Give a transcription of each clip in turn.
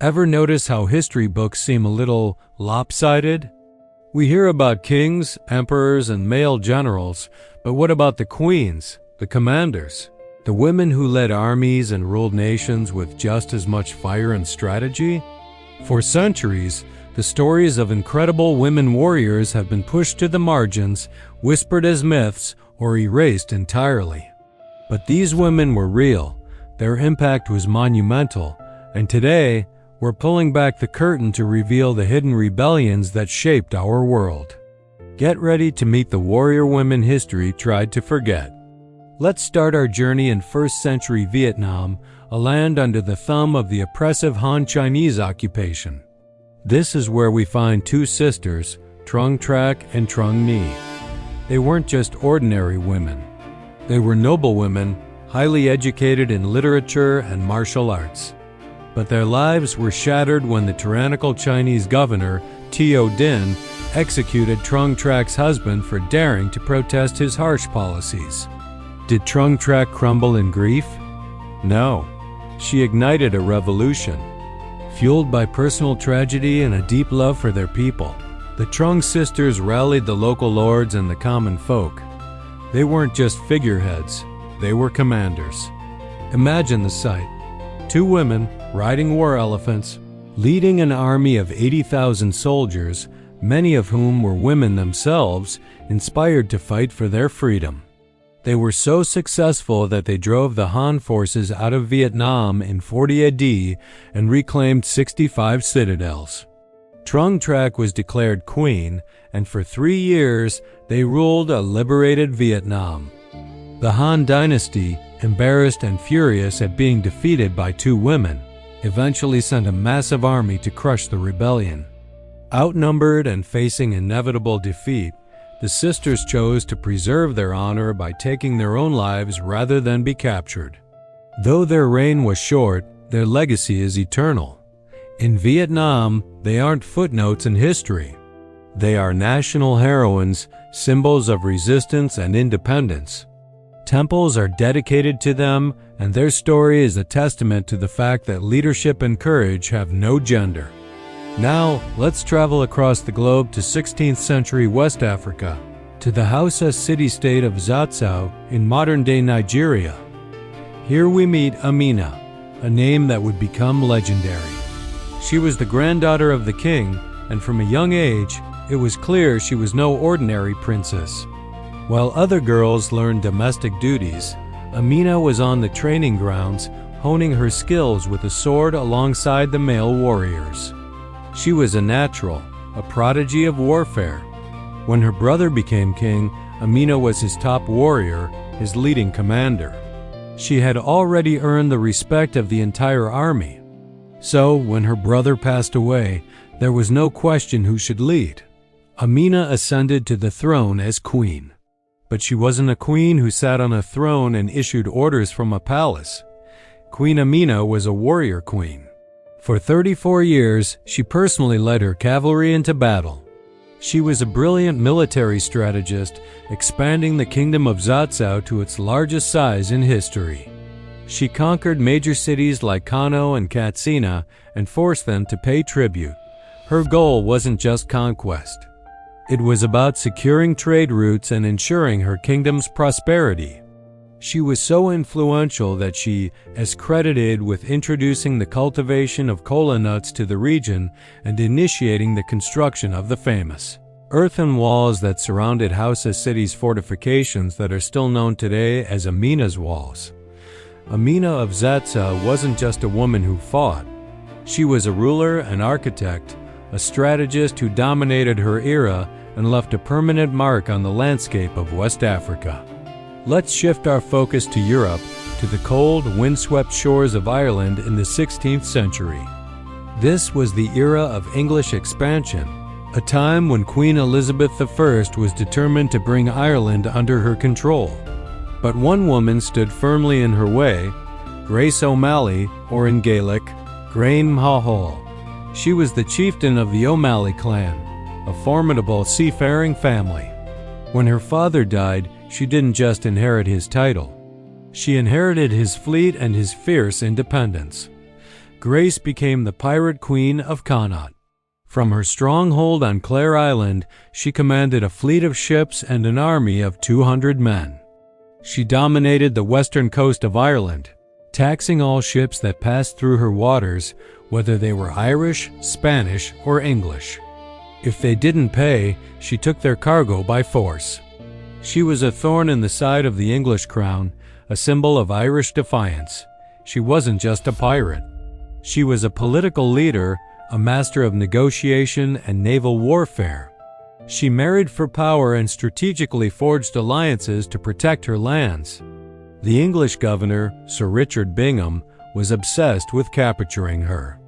Ever notice how history books seem a little lopsided? We hear about kings, emperors, and male generals, but what about the queens, the commanders, the women who led armies and ruled nations with just as much fire and strategy? For centuries, the stories of incredible women warriors have been pushed to the margins, whispered as myths, or erased entirely. But these women were real, their impact was monumental, and today, we're pulling back the curtain to reveal the hidden rebellions that shaped our world. Get ready to meet the warrior women history tried to forget. Let's start our journey in 1st century Vietnam, a land under the thumb of the oppressive Han Chinese occupation. This is where we find two sisters, Trung Trac and Trung Nhi. They weren't just ordinary women. They were noble women, highly educated in literature and martial arts. But their lives were shattered when the tyrannical Chinese governor, Teo Din, executed Trung Trac's husband for daring to protest his harsh policies. Did Trung Trac crumble in grief? No. She ignited a revolution. Fueled by personal tragedy and a deep love for their people, the Trung sisters rallied the local lords and the common folk. They weren't just figureheads, they were commanders. Imagine the sight. Two women, riding war elephants, leading an army of 80,000 soldiers, many of whom were women themselves, inspired to fight for their freedom. They were so successful that they drove the Han forces out of Vietnam in 40 AD and reclaimed 65 citadels. Trung Trac was declared queen, and for 3 years they ruled a liberated Vietnam. The Han dynasty, embarrassed and furious at being defeated by two women, eventually sent a massive army to crush the rebellion. Outnumbered and facing inevitable defeat, the sisters chose to preserve their honor by taking their own lives rather than be captured. Though their reign was short, their legacy is eternal. In Vietnam, they aren't footnotes in history. They are national heroines, symbols of resistance and independence. Temples are dedicated to them, and their story is a testament to the fact that leadership and courage have no gender. Now, let's travel across the globe to 16th century West Africa, to the Hausa city-state of Zazzau in modern-day Nigeria. Here we meet Amina, a name that would become legendary. She was the granddaughter of the king, and from a young age, it was clear she was no ordinary princess. While other girls learned domestic duties, Amina was on the training grounds, honing her skills with a sword alongside the male warriors. She was a natural, a prodigy of warfare. When her brother became king, Amina was his top warrior, his leading commander. She had already earned the respect of the entire army. So, when her brother passed away, there was no question who should lead. Amina ascended to the throne as queen. But she wasn't a queen who sat on a throne and issued orders from a palace. Queen Amina was a warrior queen. For 34 years, she personally led her cavalry into battle. She was a brilliant military strategist, expanding the kingdom of Zazzau to its largest size in history. She conquered major cities like Kano and Katsina and forced them to pay tribute. Her goal wasn't just conquest. It was about securing trade routes and ensuring her kingdom's prosperity. She was so influential that she is credited with introducing the cultivation of kola nuts to the region and initiating the construction of the famous earthen walls that surrounded Hausa city's fortifications that are still known today as Amina's walls. Amina of Zazzau wasn't just a woman who fought. She was a ruler, an architect, a strategist who dominated her era and left a permanent mark on the landscape of West Africa. Let's shift our focus to Europe, to the cold, windswept shores of Ireland in the 16th century. This was the era of English expansion, a time when Queen Elizabeth I was determined to bring Ireland under her control. But one woman stood firmly in her way, Grace O'Malley, or in Gaelic, Grain Mahal. She was the chieftain of the O'Malley clan, a formidable seafaring family. When her father died, she didn't just inherit his title. She inherited his fleet and his fierce independence. Grace became the pirate queen of Connaught. From her stronghold on Clare Island, she commanded a fleet of ships and an army of 200 men. She dominated the western coast of Ireland, taxing all ships that passed through her waters, whether they were Irish, Spanish, or English. If they didn't pay, she took their cargo by force. She was a thorn in the side of the English crown, a symbol of Irish defiance. She wasn't just a pirate. She was a political leader, a master of negotiation and naval warfare. She married for power and strategically forged alliances to protect her lands. The English governor, Sir Richard Bingham, was obsessed with capturing her.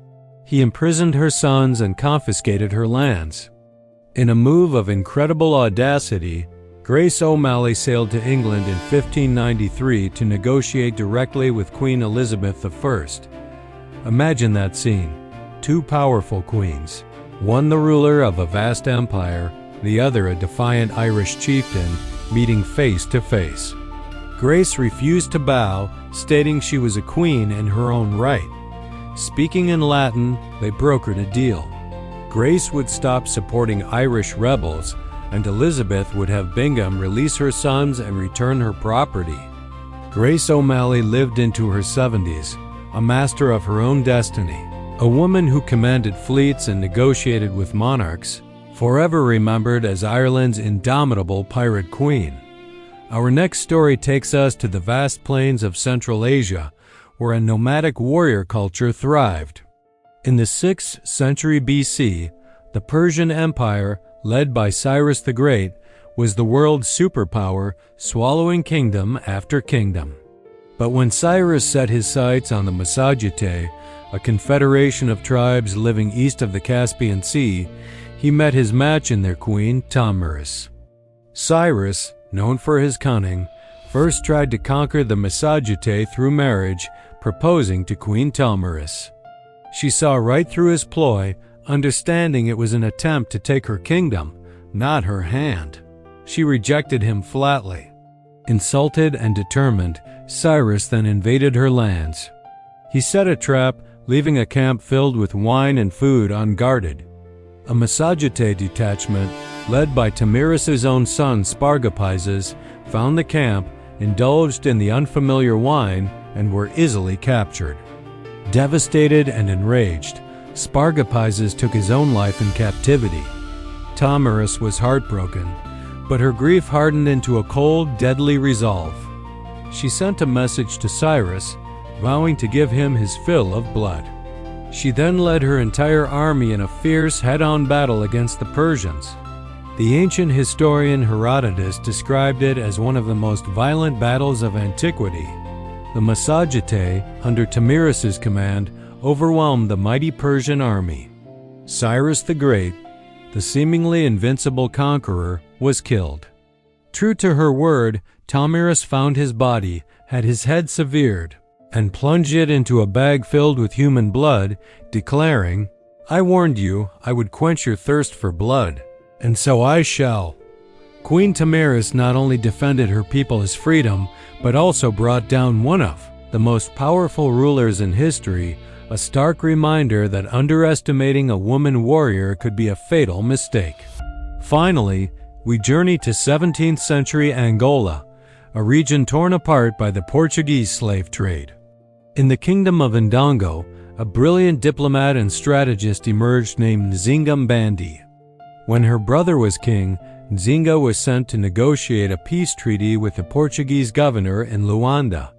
He imprisoned her sons and confiscated her lands. In a move of incredible audacity, Grace O'Malley sailed to England in 1593 to negotiate directly with Queen Elizabeth I. Imagine that scene. Two powerful queens, one the ruler of a vast empire, the other a defiant Irish chieftain, meeting face to face. Grace refused to bow, stating she was a queen in her own right. Speaking in Latin, they brokered a deal. Grace would stop supporting Irish rebels, and Elizabeth would have Bingham release her sons and return her property. Grace O'Malley lived into her 70s, a master of her own destiny, a woman who commanded fleets and negotiated with monarchs, forever remembered as Ireland's indomitable pirate queen. Our next story takes us to the vast plains of Central Asia, where a nomadic warrior culture thrived. In the 6th century BC, the Persian Empire, led by Cyrus the Great, was the world's superpower, swallowing kingdom after kingdom. But when Cyrus set his sights on the Massagetæ, a confederation of tribes living east of the Caspian Sea, he met his match in their queen, Tomyris. Cyrus, known for his cunning, first tried to conquer the Massagetæ through marriage, proposing to Queen Tomyris. She saw right through his ploy, understanding it was an attempt to take her kingdom, not her hand. She rejected him flatly. Insulted and determined, Cyrus then invaded her lands. He set a trap, leaving a camp filled with wine and food unguarded. A Massagetæ detachment, led by Tomyris's own son Spargapizes, found the camp, indulged in the unfamiliar wine, and were easily captured. Devastated and enraged, Spargapizes took his own life in captivity. Tomyris was heartbroken, but her grief hardened into a cold, deadly resolve. She sent a message to Cyrus, vowing to give him his fill of blood. She then led her entire army in a fierce head-on battle against the Persians. The ancient historian Herodotus described it as one of the most violent battles of antiquity. The Massagetæ, under Tomyris's command, overwhelmed the mighty Persian army. Cyrus the Great, the seemingly invincible conqueror, was killed. True to her word, Tomyris found his body, had his head severed, and plunged it into a bag filled with human blood, declaring, "I warned you I would quench your thirst for blood, and so I shall." Queen Tomyris not only defended her people's freedom, but also brought down one of the most powerful rulers in history, a stark reminder that underestimating a woman warrior could be a fatal mistake. Finally, we journey to 17th century Angola, a region torn apart by the Portuguese slave trade. In the kingdom of Ndongo, a brilliant diplomat and strategist emerged named Nzinga Mbandi. When her brother was king, Nzinga was sent to negotiate a peace treaty with the Portuguese governor in Luanda.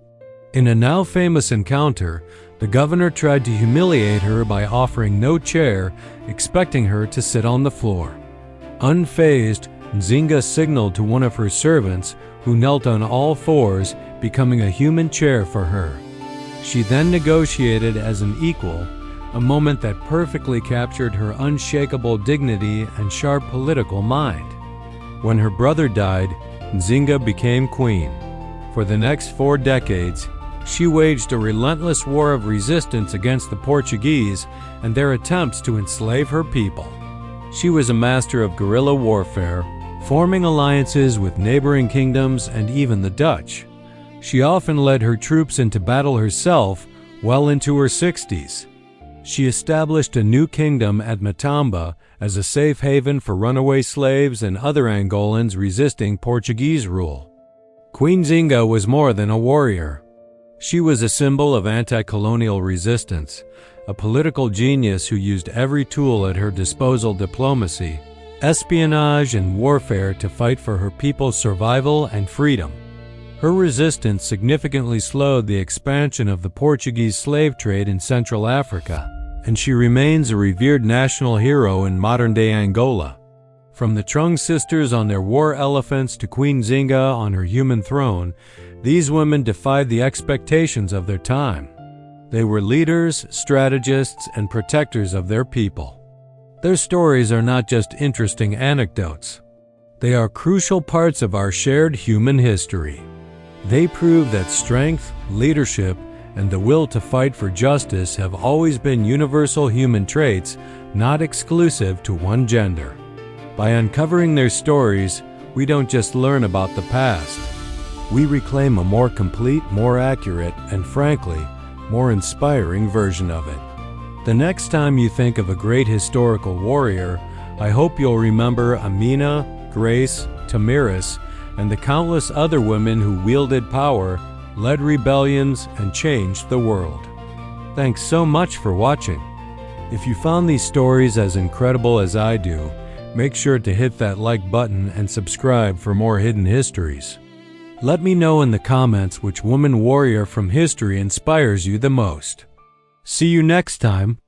In a now famous encounter, the governor tried to humiliate her by offering no chair, expecting her to sit on the floor. Unfazed, Nzinga signaled to one of her servants, who knelt on all fours, becoming a human chair for her. She then negotiated as an equal, a moment that perfectly captured her unshakable dignity and sharp political mind. When her brother died, Nzinga became queen. For the next 4 decades, she waged a relentless war of resistance against the Portuguese and their attempts to enslave her people. She was a master of guerrilla warfare, forming alliances with neighboring kingdoms and even the Dutch. She often led her troops into battle herself well into her 60s. She established a new kingdom at Matamba as a safe haven for runaway slaves and other Angolans resisting Portuguese rule. Queen Zinga was more than a warrior. She was a symbol of anti-colonial resistance, a political genius who used every tool at her disposal: diplomacy, espionage, and warfare to fight for her people's survival and freedom. Her resistance significantly slowed the expansion of the Portuguese slave trade in Central Africa, and she remains a revered national hero in modern-day Angola. From the Trung sisters on their war elephants to Queen Zinga on her human throne, these women defied the expectations of their time. They were leaders, strategists, and protectors of their people. Their stories are not just interesting anecdotes. They are crucial parts of our shared human history. They prove that strength, leadership, and the will to fight for justice have always been universal human traits, not exclusive to one gender. By uncovering their stories, we don't just learn about the past. We reclaim a more complete, more accurate, and frankly, more inspiring version of it. The next time you think of a great historical warrior, I hope you'll remember Amina, Grace, Tamiris, and the countless other women who wielded power, led rebellions, and changed the world. Thanks so much for watching. If you found these stories as incredible as I do, make sure to hit that like button and subscribe for more hidden histories. Let me know in the comments which woman warrior from history inspires you the most. See you next time.